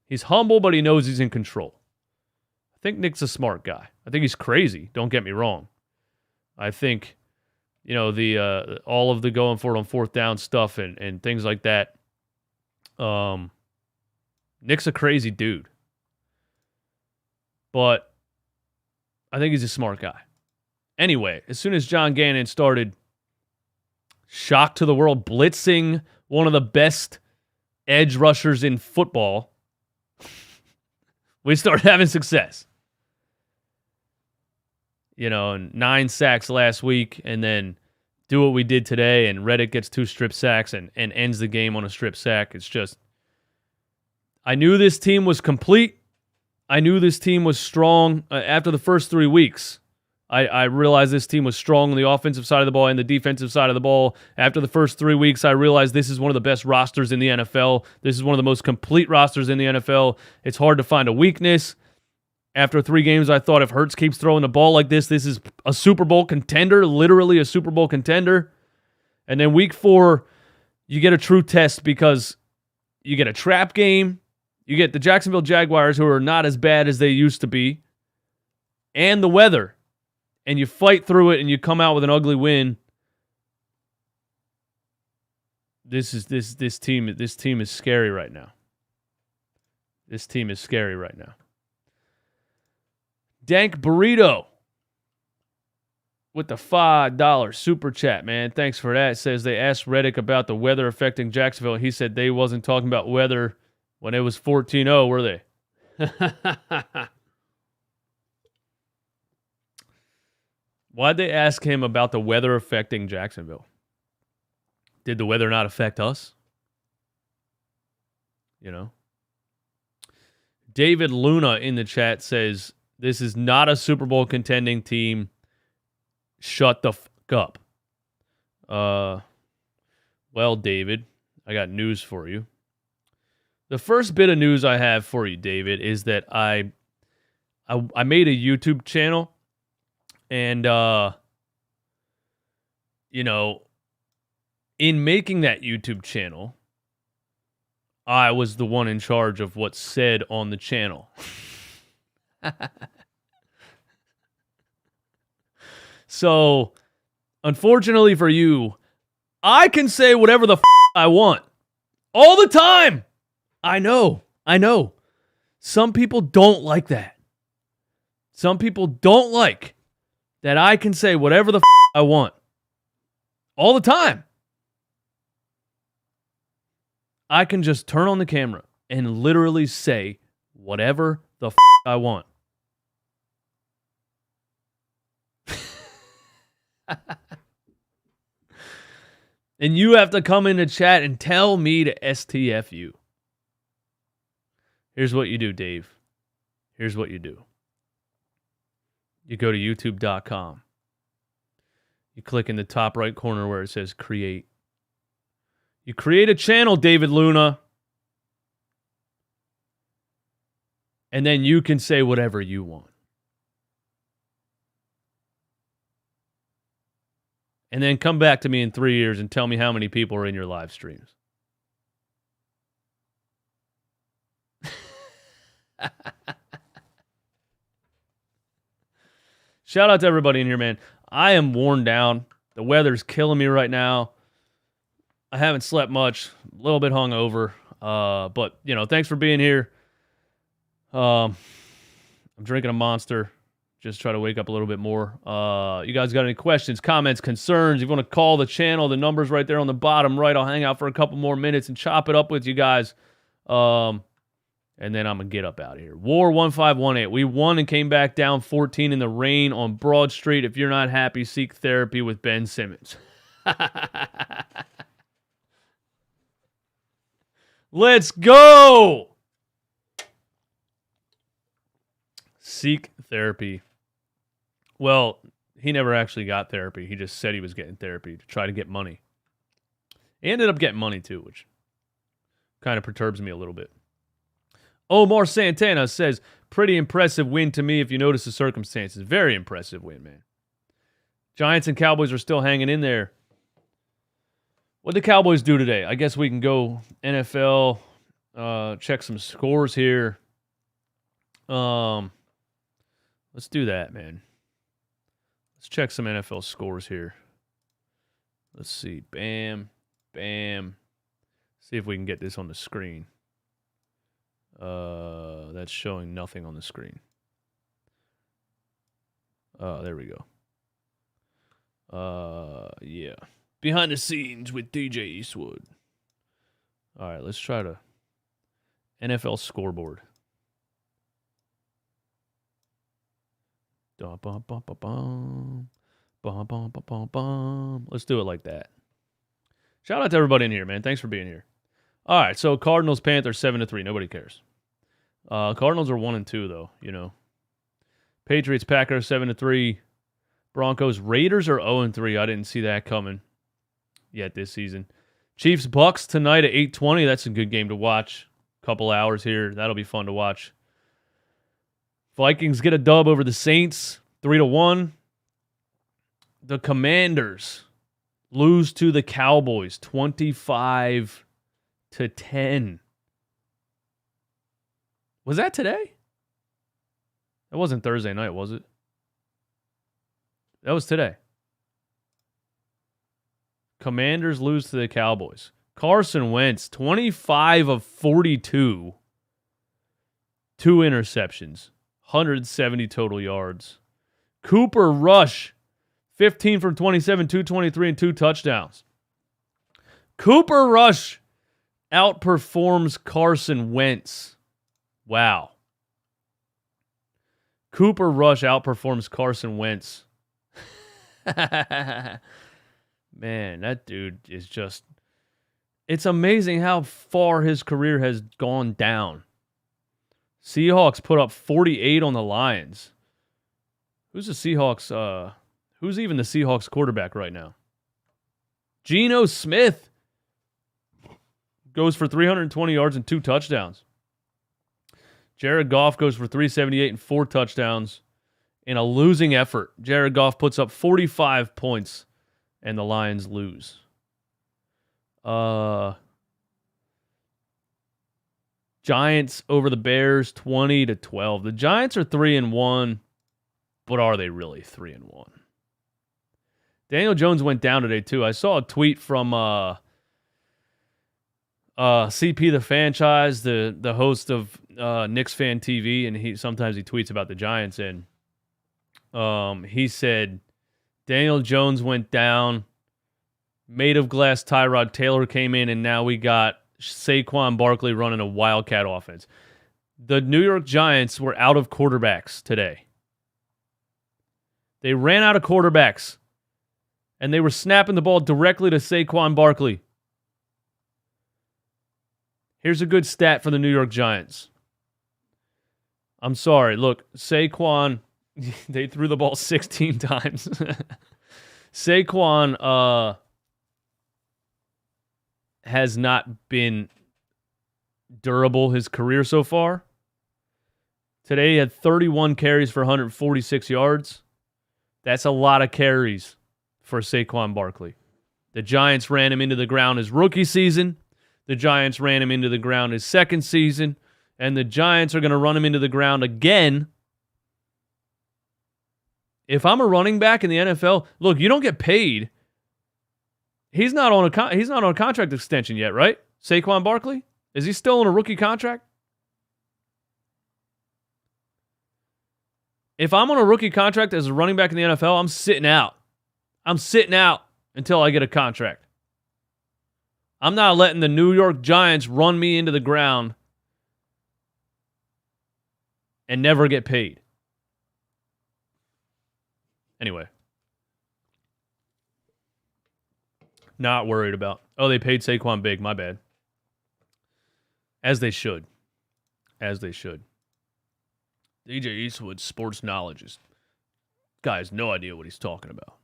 He's humble, but he knows he's in control. I think Nick's a smart guy. I think he's crazy. Don't get me wrong. I think, the all of the going for it on fourth down stuff and things like that. Nick's a crazy dude. But I think he's a smart guy. Anyway, as soon as John Gannon started shock to the world, blitzing one of the best edge rushers in football, we started having success. And 9 sacks last week, and then do what we did today, and Reddick gets 2 strip sacks and ends the game on a strip sack. It's just, I knew this team was complete. I knew this team was strong after the first 3 weeks. I realized this team was strong on the offensive side of the ball and the defensive side of the ball. After the first 3 weeks, I realized this is one of the best rosters in the NFL. This is one of the most complete rosters in the NFL. It's hard to find a weakness. After 3 games, I thought if Hurts keeps throwing the ball like this is a Super Bowl contender, literally a Super Bowl contender. And then week 4, you get a true test because you get a trap game. You get the Jacksonville Jaguars, who are not as bad as they used to be, and the weather. And you fight through it, and you come out with an ugly win. This team is scary right now. This team is scary right now. Dank Burrito with the $5 super chat, man. Thanks for that. It says they asked Reddick about the weather affecting Jacksonville. He said they wasn't talking about weather when it was 14-0, were they? Why'd they ask him about the weather affecting Jacksonville? Did the weather not affect us? David Luna in the chat says, this is not a Super Bowl contending team. Shut the fuck up. Well, David, I got news for you. The first bit of news I have for you, David, is that I made a YouTube channel. And, in making that YouTube channel, I was the one in charge of what's said on the channel. So, unfortunately for you, I can say whatever the I want. All the time! I know. Some people don't like that. Some people don't like that I can say whatever the I want. All the time. I can just turn on the camera and literally say whatever the I want. And you have to come into chat and tell me to STF you. Here's what you do, Dave. Here's what you do. You go to youtube.com. You click in the top right corner where it says create. You create a channel, David Luna. And then you can say whatever you want. And then come back to me in 3 years and tell me how many people are in your live streams. Shout out to everybody in here, man. I am worn down. The weather's killing me right now. I haven't slept much. A little bit hungover. But, thanks for being here. I'm drinking a Monster. Just try to wake up a little bit more. You guys got any questions, comments, concerns? If you want to call the channel, the number's right there on the bottom right. I'll hang out for a couple more minutes and chop it up with you guys. And then I'm going to get up out of here. War 1518. We won and came back down 14 in the rain on Broad Street. If you're not happy, seek therapy with Ben Simmons. Let's go! Seek therapy. Well, he never actually got therapy. He just said he was getting therapy to try to get money. He ended up getting money too, which kind of perturbs me a little bit. Omar Santana says, pretty impressive win to me if you notice the circumstances. Very impressive win, man. Giants and Cowboys are still hanging in there. What did the Cowboys do today? I guess we can go NFL, check some scores here. Let's do that, man. Let's check some NFL scores here. Let's see. Bam. Bam. See if we can get this on the screen. That's showing nothing on the screen. There we go. Yeah. Behind the scenes with DJ Eastwood. All right, let's try to NFL scoreboard. Let's do it like that. Shout out to everybody in here, man. Thanks for being here. All right, so Cardinals, Panthers 7-3. Nobody cares. Cardinals are 1-2 though. You know. Patriots, Packers 7-3. Broncos, Raiders are 0-3. I didn't see that coming yet this season. Chiefs, Bucks tonight at 8:20. That's a good game to watch. Couple hours here. That'll be fun to watch. Vikings get a dub over the Saints, 3-1. The Commanders lose to the Cowboys, 25-10. Was that today? That wasn't Thursday night, was it? That was today. Commanders lose to the Cowboys. Carson Wentz, 25 of 42. 2 interceptions. 170 total yards. Cooper Rush, 15 from 27, 223, and 2 touchdowns. Cooper Rush outperforms Carson Wentz. Wow. Cooper Rush outperforms Carson Wentz. Man, that dude is just... It's amazing how far his career has gone down. Seahawks put up 48 on the Lions. Who's the Seahawks? Who's even the Seahawks quarterback right now? Geno Smith goes for 320 yards and 2 touchdowns. Jared Goff goes for 378 and 4 touchdowns in a losing effort. Jared Goff puts up 45 points and the Lions lose. Giants over the Bears, 20-12. The Giants are 3-1, but are they really 3-1? Daniel Jones went down today too. I saw a tweet from CP the Franchise, the host of Knicks Fan TV, and he tweets about the Giants, and he said Daniel Jones went down. Made of glass Tyrod Taylor came in, and now we got Saquon Barkley running a Wildcat offense. The New York Giants were out of quarterbacks today. They ran out of quarterbacks, and they were snapping the ball directly to Saquon Barkley. Here's a good stat for the New York Giants. I'm sorry. Look, Saquon, they threw the ball 16 times. Saquon, has not been durable his career so far. Today he had 31 carries for 146 yards. That's a lot of carries for Saquon Barkley. The Giants ran him into the ground his rookie season. The Giants ran him into the ground his second season. And the Giants are going to run him into the ground again. If I'm a running back in the NFL, look, you don't get paid. He's not on a contract extension yet, right? Saquon Barkley? Is he still on a rookie contract? If I'm on a rookie contract as a running back in the NFL, I'm sitting out. I'm sitting out until I get a contract. I'm not letting the New York Giants run me into the ground and never get paid. Anyway. Not worried about. Oh, they paid Saquon big. My bad. As they should. As they should. DJ Eastwood's sports knowledge is... Guy has no idea what he's talking about.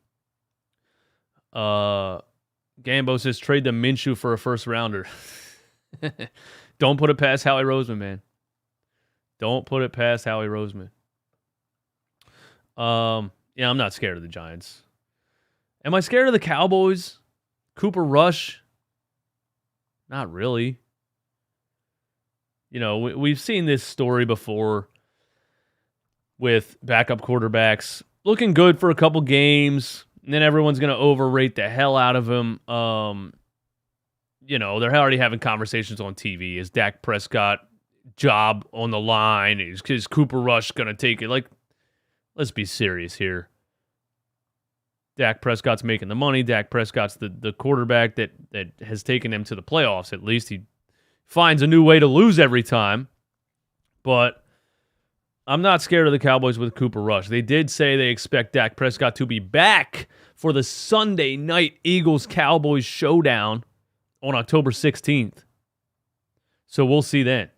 Gambo says trade the Minshew for a first rounder. Don't put it past Howie Roseman, man. Don't put it past Howie Roseman. Yeah, I'm not scared of the Giants. Am I scared of the Cowboys? Cooper Rush? Not really. You know, we've seen this story before with backup quarterbacks looking good for a couple games, and then everyone's going to overrate the hell out of him. You know, they're already having conversations on TV. Is Dak Prescott job on the line? Is Cooper Rush going to take it? Like, let's be serious here. Dak Prescott's making the money. Dak Prescott's the quarterback that has taken them to the playoffs. At least he finds a new way to lose every time. But I'm not scared of the Cowboys with Cooper Rush. They did say they expect Dak Prescott to be back for the Sunday night Eagles-Cowboys showdown on October 16th. So we'll see then.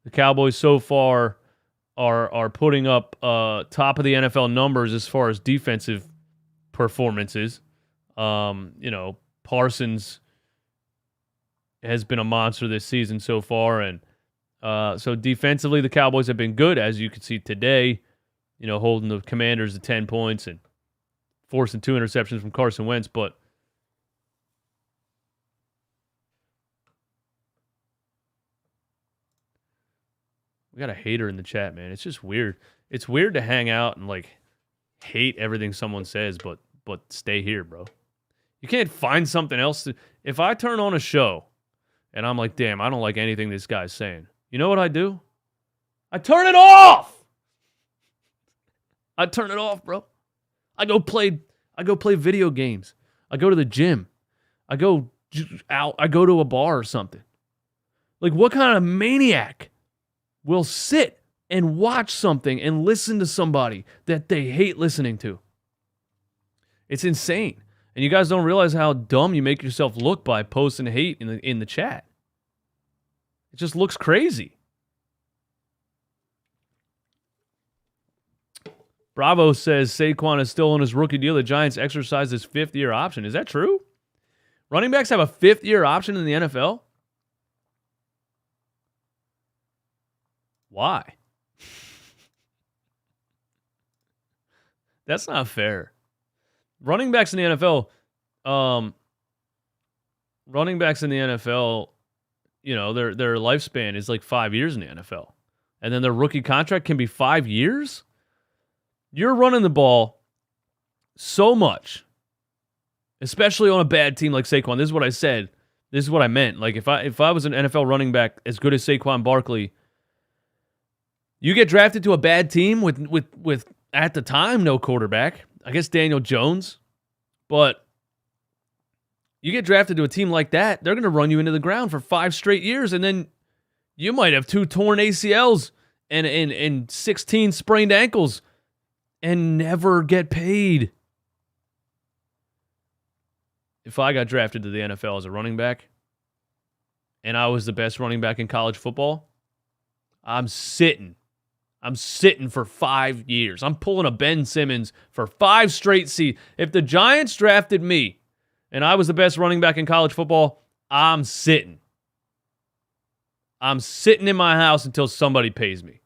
The Cowboys so far are putting up top of the NFL numbers as far as defensive performances. You know, Parsons has been a monster this season so far, and so defensively the Cowboys have been good, as you can see today. You know, holding the Commanders to 10 points and forcing 2 interceptions from Carson Wentz, but we got a hater in the chat, man. It's just weird. It's weird to hang out and like hate everything someone says, but stay here, bro. You can't find something else to... If I turn on a show and I'm like, damn, I don't like anything this guy's saying, you know what I do? I turn it off! I turn it off, bro. I go play video games. I go to the gym. I go out. I go to a bar or something. Like, what kind of maniac will sit and watch something and listen to somebody that they hate listening to? It's insane. And you guys don't realize how dumb you make yourself look by posting hate in the chat. It just looks crazy. Bravo says Saquon is still on his rookie deal. The Giants exercised his 5th-year option. Is that true? Running backs have a 5th-year option in the NFL? Why? That's not fair. Running backs in the NFL, you know, their lifespan is like 5 years in the NFL. And then their rookie contract can be 5 years? You're running the ball so much, especially on a bad team like Saquon. This is what I said. This is what I meant. Like, if I was an NFL running back as good as Saquon Barkley, you get drafted to a bad team with at the time, no quarterback. I guess Daniel Jones. But you get drafted to a team like that, they're going to run you into the ground for 5 straight years, and then you might have 2 torn ACLs and 16 sprained ankles and never get paid. If I got drafted to the NFL as a running back and I was the best running back in college football, I'm sitting for 5 years. I'm pulling a Ben Simmons for 5 straight seasons. If the Giants drafted me and I was the best running back in college football, I'm sitting. I'm sitting in my house until somebody pays me.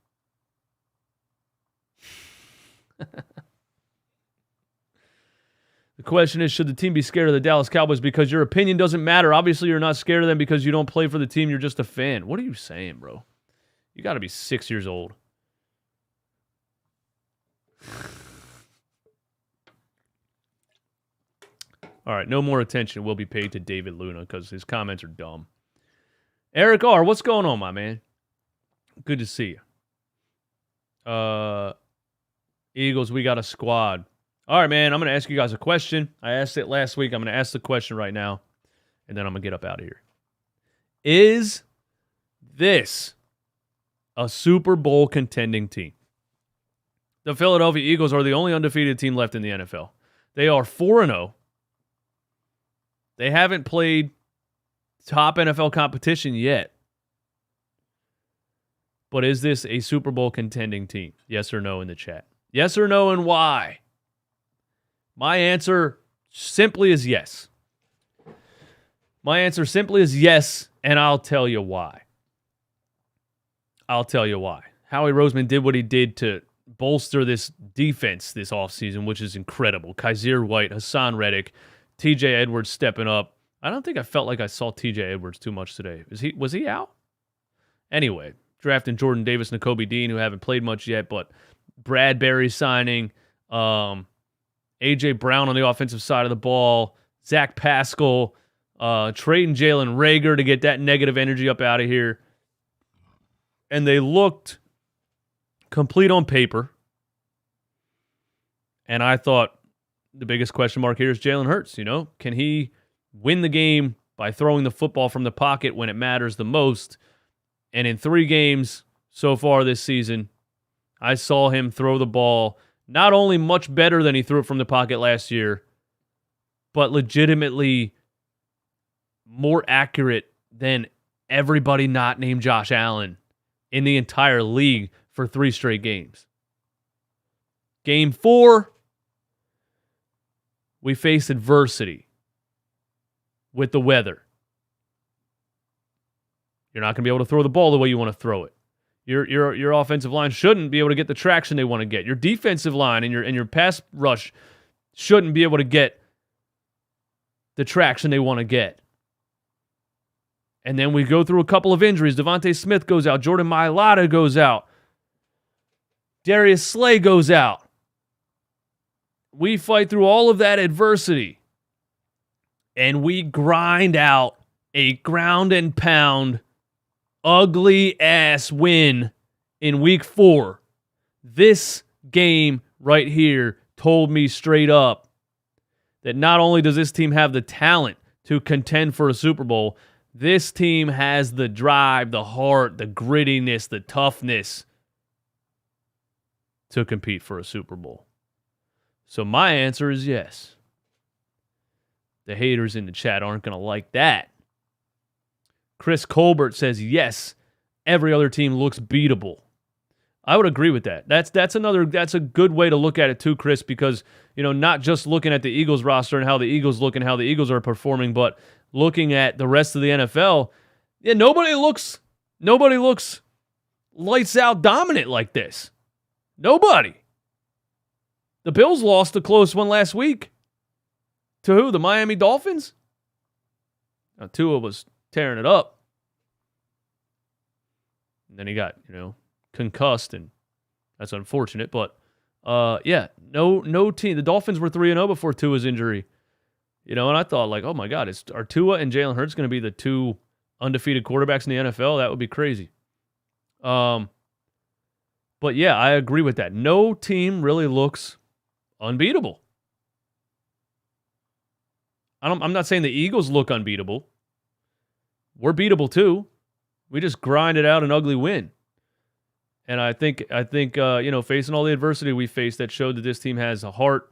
The question is, should the team be scared of the Dallas Cowboys? Because your opinion doesn't matter. Obviously, you're not scared of them because you don't play for the team. You're just a fan. What are you saying, bro? You got to be 6 years old. All right, no more attention will be paid to David Luna because his comments are dumb. Eric R., what's going on, my man? Good to see you. Eagles, we got a squad. All right, man, I'm going to ask you guys a question. I asked it last week. I'm going to ask the question right now, and then I'm going to get up out of here. Is this a Super Bowl contending team? The Philadelphia Eagles are the only undefeated team left in the NFL. They are 4-0. They haven't played top NFL competition yet. But is this a Super Bowl contending team? Yes or no in the chat. Yes or no, and why? My answer simply is yes. My answer simply is yes, and I'll tell you why. I'll tell you why. Howie Roseman did what he did to bolster this defense this offseason, which is incredible. Kaiser White, Hassan Reddick, TJ Edwards stepping up. I don't think I felt like I saw TJ Edwards too much today. Was he out? Anyway, drafting Jordan Davis and Nakobe Dean, who haven't played much yet, but Bradbury signing, A.J. Brown on the offensive side of the ball, Zach Pascal, trading Jalen Reagor to get that negative energy up out of here. And they looked complete on paper. And I thought the biggest question mark here is Jalen Hurts. Can he win the game by throwing the football from the pocket when it matters the most? And in 3 games so far this season, I saw him throw the ball not only much better than he threw it from the pocket last year, but legitimately more accurate than everybody not named Josh Allen in the entire league for 3 straight games. Game 4, we faced adversity with the weather. You're not going to be able to throw the ball the way you want to throw it. Your offensive line shouldn't be able to get the traction they want to get. Your defensive line and your pass rush shouldn't be able to get the traction they want to get. And then we go through a couple of injuries. Devontae Smith goes out. Jordan Mailata goes out. Darius Slay goes out. We fight through all of that adversity. And we grind out a ground and pound, ugly-ass win in week 4. This game right here told me straight up that not only does this team have the talent to contend for a Super Bowl, this team has the drive, the heart, the grittiness, the toughness to compete for a Super Bowl. So my answer is yes. The haters in the chat aren't going to like that. Chris Colbert says, yes, every other team looks beatable. I would agree with that. That's a good way to look at it too, Chris, because, not just looking at the Eagles roster and how the Eagles look and how the Eagles are performing, but looking at the rest of the NFL, nobody looks lights out dominant like this. Nobody. The Bills lost a close one last week. To who? The Miami Dolphins? Now, Tua was tearing it up. And then he got, concussed, and that's unfortunate. But, no team. The Dolphins were 3-0 before Tua's injury. And I thought, like, oh, my God, are Tua and Jalen Hurts going to be the 2 undefeated quarterbacks in the NFL? That would be crazy. But, yeah, I agree with that. No team really looks unbeatable. I'm not saying the Eagles look unbeatable. We're beatable too. We just grinded out an ugly win. And I think facing all the adversity we faced, that showed that this team has a heart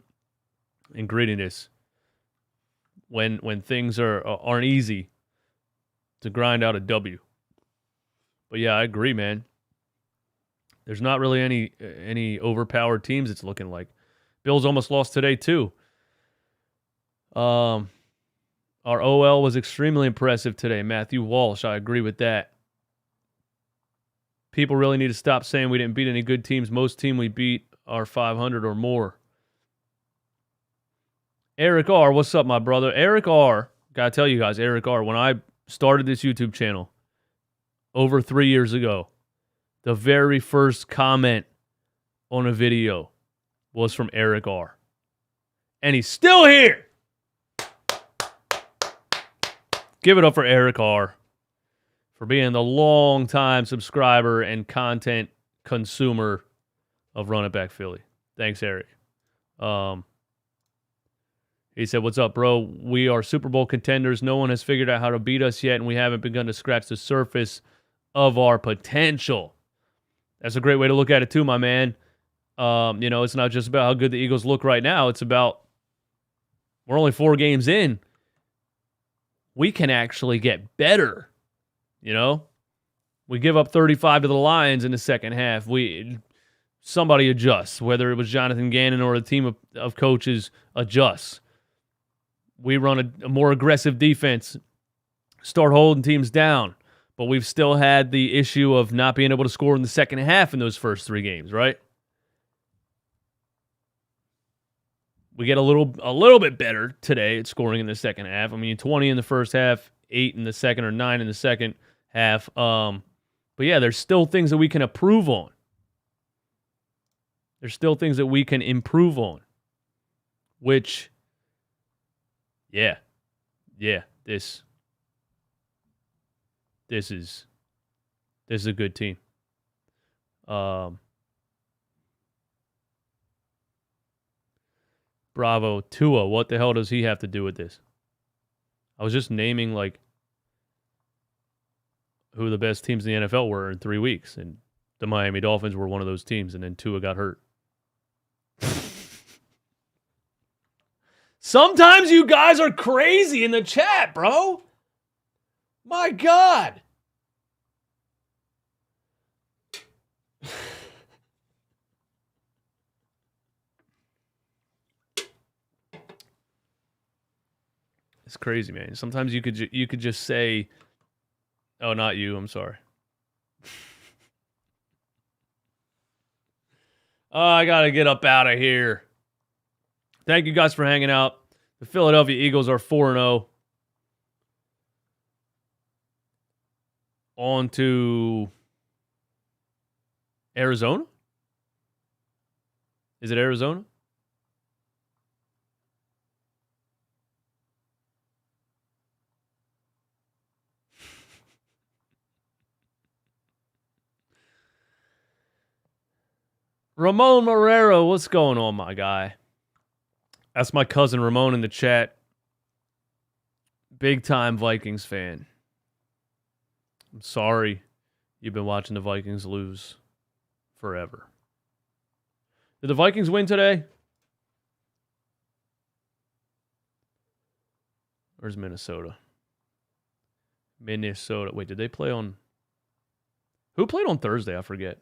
and grittiness when things aren't easy to grind out a W. But yeah, I agree, man. There's not really any overpowered teams, it's looking like. Bills almost lost today too. Our OL was extremely impressive today. Matthew Walsh, I agree with that. People really need to stop saying we didn't beat any good teams. Most teams we beat are 500 or more. Eric R., what's up, my brother? Eric R., gotta tell you guys, Eric R., when I started this YouTube channel over 3 years ago, the very first comment on a video was from Eric R. And he's still here! Give it up for Eric R. for being the long-time subscriber and content consumer of Run It Back Philly. Thanks, Eric. He said, "What's up, bro? We are Super Bowl contenders. No one has figured out how to beat us yet, and we haven't begun to scratch the surface of our potential." That's a great way to look at it too, my man. It's not just about how good the Eagles look right now. It's about we're only 4 games in. We can actually get better. We give up 35 to the Lions in the second half. Somebody adjusts, whether it was Jonathan Gannon or a team of coaches adjusts. We run a more aggressive defense, start holding teams down, but we've still had the issue of not being able to score in the second half in those first 3 games, right? We get a little bit better today at scoring in the second half. I mean, 20 in the first half, 8 in the second, or 9 in the second half. But yeah, there's still things that we can improve on. Which, yeah, this is a good team. Bravo, Tua, what the hell does he have to do with this? I was just naming, who the best teams in the NFL were in 3 weeks, and the Miami Dolphins were one of those teams, and then Tua got hurt. Sometimes you guys are crazy in the chat, bro. My God. It's crazy, man. Sometimes you could just say, "Oh, not you. I'm sorry." Oh, I gotta get up out of here. Thank you guys for hanging out. The Philadelphia Eagles are 4-0. On to Arizona? Is it Arizona? Ramon Marrero, what's going on, my guy? That's my cousin Ramon in the chat. Big time Vikings fan. I'm sorry you've been watching the Vikings lose forever. Did the Vikings win today? Where's Minnesota? Minnesota. Wait, did they play on... Who played on Thursday? I forget.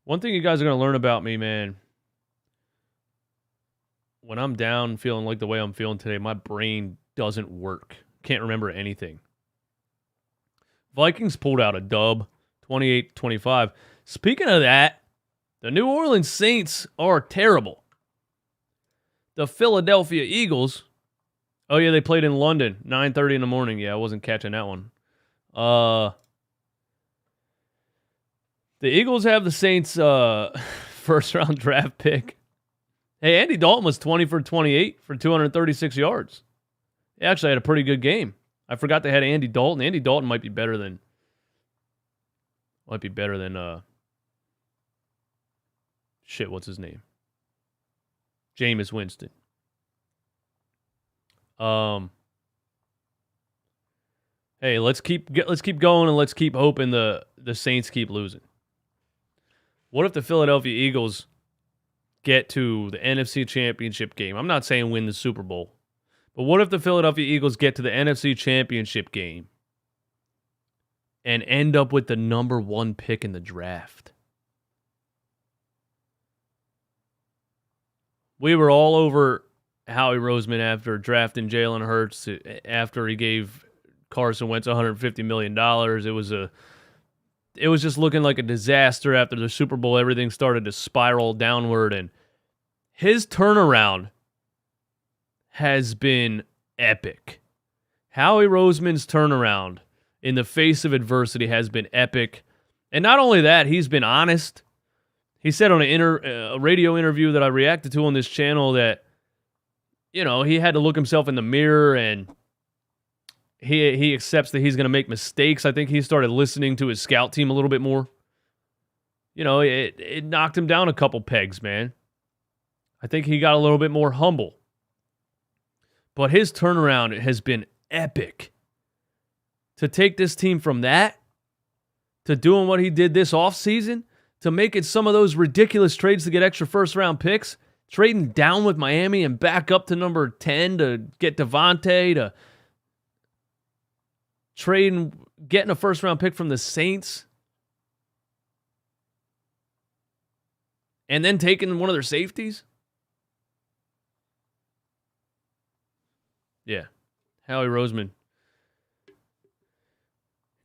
One thing you guys are going to learn about me, man. When I'm down feeling like the way I'm feeling today, my brain doesn't work. Can't remember anything. Vikings pulled out a dub, 28-25. Speaking of that, the New Orleans Saints are terrible. The Philadelphia Eagles, oh yeah, they played in London, 9:30 in the morning. Yeah, I wasn't catching that one. The Eagles have the Saints' first-round draft pick. Hey, Andy Dalton was 20 for 28 for 236 yards. He actually had a pretty good game. I forgot they had Andy Dalton. Andy Dalton might be better than what's his name? Jameis Winston. Hey, let's keep going and let's keep hoping the Saints keep losing. What if the Philadelphia Eagles get to the NFC Championship game? I'm not saying win the Super Bowl, but what if the Philadelphia Eagles get to the NFC Championship game and end up with the number 1 pick in the draft? We were all over Howie Roseman after drafting Jalen Hurts, after he gave Carson Wentz $150 million. It was just looking like a disaster after the Super Bowl. Everything started to spiral downward, and his turnaround has been epic. Howie Roseman's turnaround in the face of adversity has been epic. And not only that, he's been honest. He said on a radio interview that I reacted to on this channel that, he had to look himself in the mirror, and he accepts that he's going to make mistakes. I think he started listening to his scout team a little bit more. it knocked him down a couple pegs, man. I think he got a little bit more humble. But his turnaround has been epic. To take this team from that to doing what he did this offseason, to making some of those ridiculous trades to get extra first-round picks, trading down with Miami and back up to number 10 to get Devontae, to getting a first-round pick from the Saints, and then taking one of their safeties. Yeah. Howie Roseman.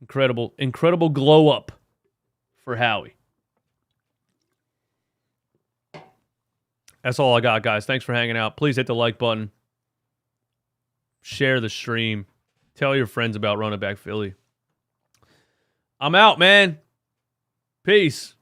Incredible glow up for Howie. That's all I got, guys. Thanks for hanging out. Please hit the like button. Share the stream. Tell your friends about Running Back Philly. I'm out, man. Peace.